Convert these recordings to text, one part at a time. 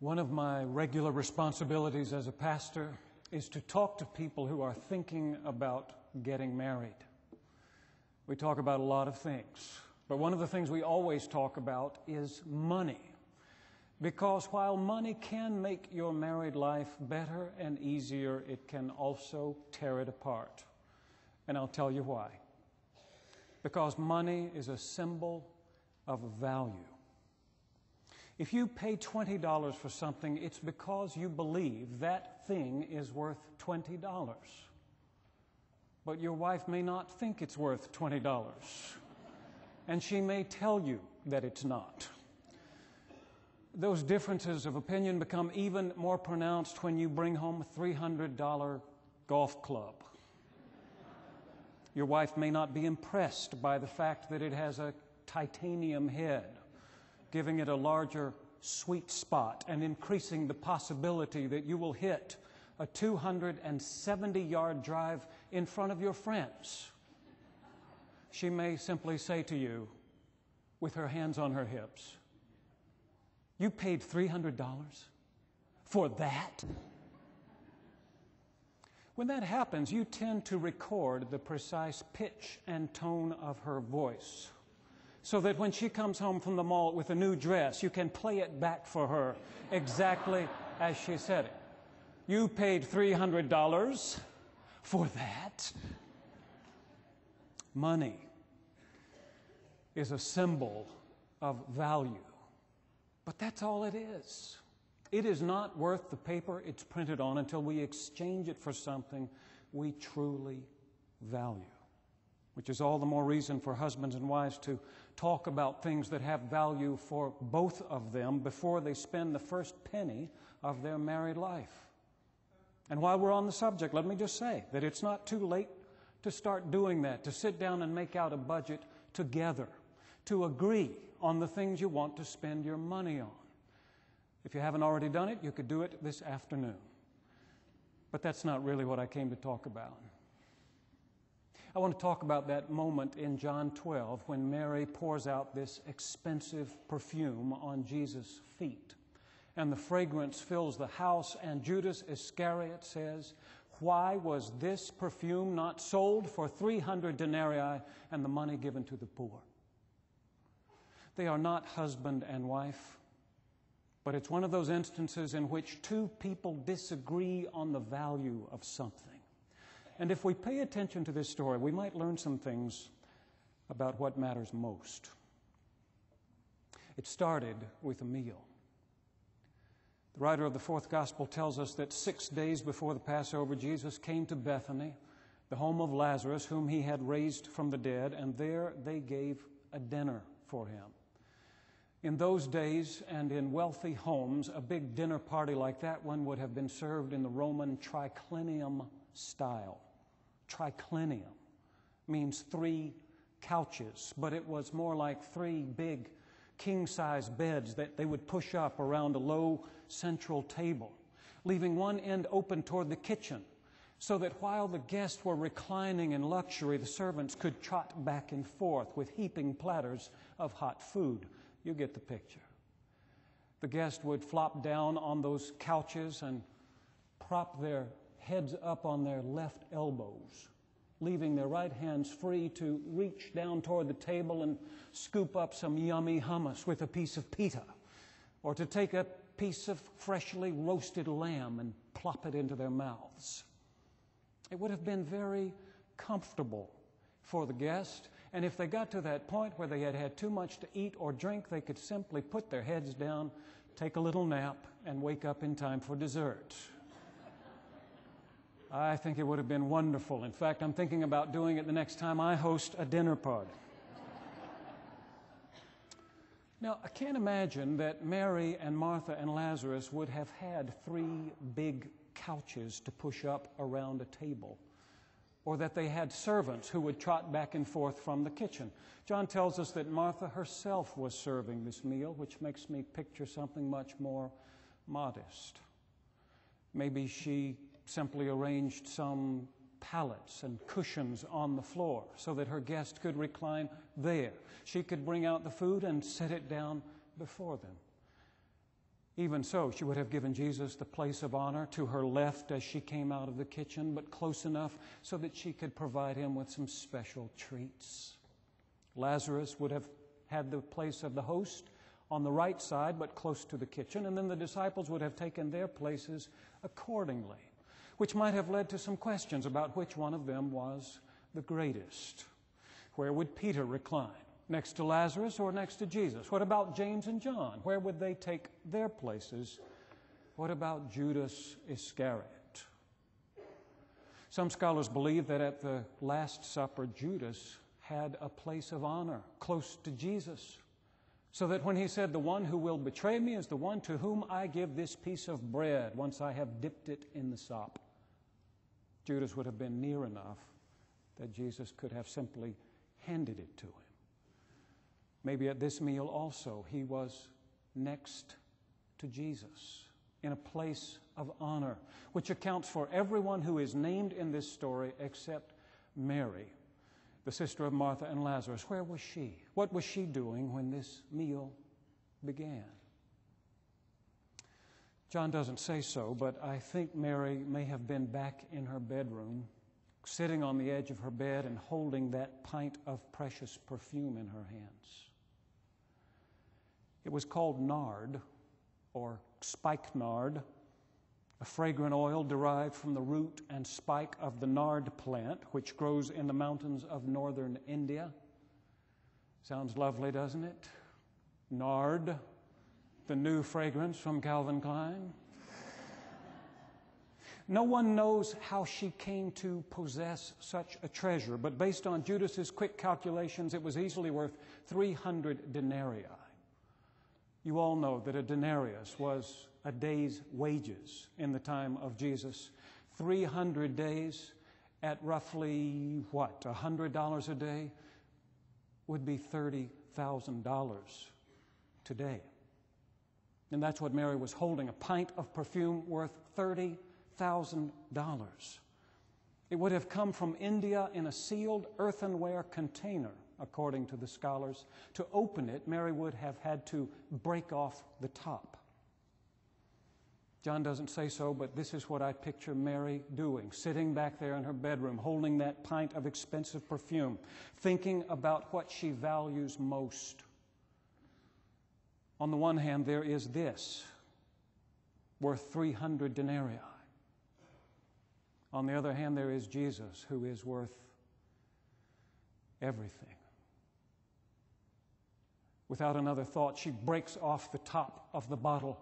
One of my regular responsibilities as a pastor is to talk to people who are thinking about getting married. We talk about a lot of things, but one of the things we always talk about is money. Because while money can make your married life better and easier, it can also tear it apart. And I'll tell you why. Because money is a symbol of value. If you pay $20 for something, it's because you believe that thing is worth $20. But your wife may not think it's worth $20. And she may tell you that it's not. Those differences of opinion become even more pronounced when you bring home a $300 golf club. Your wife may not be impressed by the fact that it has a titanium head, giving it a larger sweet spot and increasing the possibility that you will hit a 270-yard drive in front of your friends. She may simply say to you, with her hands on her hips, "You paid $300 for that?" When that happens, you tend to record the precise pitch and tone of her voice, so that when she comes home from the mall with a new dress, you can play it back for her exactly as she said it. "You paid $300 for that?" Money is a symbol of value, but that's all it is. It is not worth the paper it's printed on until we exchange it for something we truly value. Which is all the more reason for husbands and wives to talk about things that have value for both of them before they spend the first penny of their married life. And while we're on the subject, let me just say that it's not too late to start doing that, to sit down and make out a budget together, to agree on the things you want to spend your money on. If you haven't already done it, you could do it this afternoon. But that's not really what I came to talk about. I want to talk about that moment in John 12 when Mary pours out this expensive perfume on Jesus' feet. And the fragrance fills the house, and Judas Iscariot says, "Why was this perfume not sold for 300 denarii and the money given to the poor?" They are not husband and wife, but it's one of those instances in which two people disagree on the value of something. And if we pay attention to this story, we might learn some things about what matters most. It started with a meal. The writer of the fourth gospel tells us that 6 days before the Passover, Jesus came to Bethany, the home of Lazarus, whom he had raised from the dead, and there they gave a dinner for him. In those days and in wealthy homes, a big dinner party like that one would have been served in the Roman triclinium style. Triclinium means 3 couches, but it was more like 3 big king-size beds that they would push up around a low central table, leaving one end open toward the kitchen, so that while the guests were reclining in luxury, the servants could trot back and forth with heaping platters of hot food. You get the picture. The guest would flop down on those couches and prop their heads up on their left elbows, leaving their right hands free to reach down toward the table and scoop up some yummy hummus with a piece of pita, or to take a piece of freshly roasted lamb and plop it into their mouths. It would have been very comfortable for the guest, and if they got to that point where they had had too much to eat or drink, they could simply put their heads down, take a little nap, and wake up in time for dessert. I think it would have been wonderful. In fact, I'm thinking about doing it the next time I host a dinner party. Now, I can't imagine that Mary and Martha and Lazarus would have had 3 big couches to push up around a table, or that they had servants who would trot back and forth from the kitchen. John tells us that Martha herself was serving this meal, which makes me picture something much more modest. Maybe she simply arranged some pallets and cushions on the floor so that her guest could recline there. She could bring out the food and set it down before them. Even so, she would have given Jesus the place of honor to her left as she came out of the kitchen, but close enough so that she could provide him with some special treats. Lazarus would have had the place of the host on the right side, but close to the kitchen, and then the disciples would have taken their places accordingly, which might have led to some questions about which one of them was the greatest. Where would Peter recline? Next to Lazarus or next to Jesus? What about James and John? Where would they take their places? What about Judas Iscariot? Some scholars believe that at the Last Supper, Judas had a place of honor close to Jesus, so that when he said, "The one who will betray me is the one to whom I give this piece of bread once I have dipped it in the sop," Judas would have been near enough that Jesus could have simply handed it to him. Maybe at this meal also he was next to Jesus in a place of honor, which accounts for everyone who is named in this story except Mary, the sister of Martha and Lazarus. Where was she? What was she doing when this meal began? John doesn't say so, but I think Mary may have been back in her bedroom, sitting on the edge of her bed and holding that pint of precious perfume in her hands. It was called nard, or spikenard, a fragrant oil derived from the root and spike of the nard plant, which grows in the mountains of northern India. Sounds lovely, doesn't it? Nard, the new fragrance from Calvin Klein. No one knows how she came to possess such a treasure, but based on Judas's quick calculations, it was easily worth 300 denarii. You all know that a denarius was a day's wages in the time of Jesus. 300 days at roughly, $100 a day would be $30,000 today. And that's what Mary was holding, a pint of perfume worth $30,000. It would have come from India in a sealed earthenware container, according to the scholars. To open it, Mary would have had to break off the top. John doesn't say so, but this is what I picture Mary doing, sitting back there in her bedroom, holding that pint of expensive perfume, thinking about what she values most. On the one hand, there is this, worth 300 denarii. On the other hand, there is Jesus, who is worth everything. Without another thought, she breaks off the top of the bottle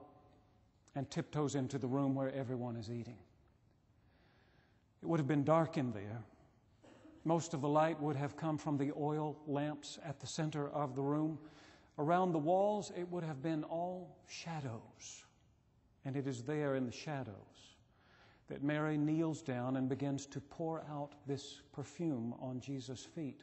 and tiptoes into the room where everyone is eating. It would have been dark in there. Most of the light would have come from the oil lamps at the center of the room. Around the walls, it would have been all shadows. And it is there in the shadows that Mary kneels down and begins to pour out this perfume on Jesus' feet.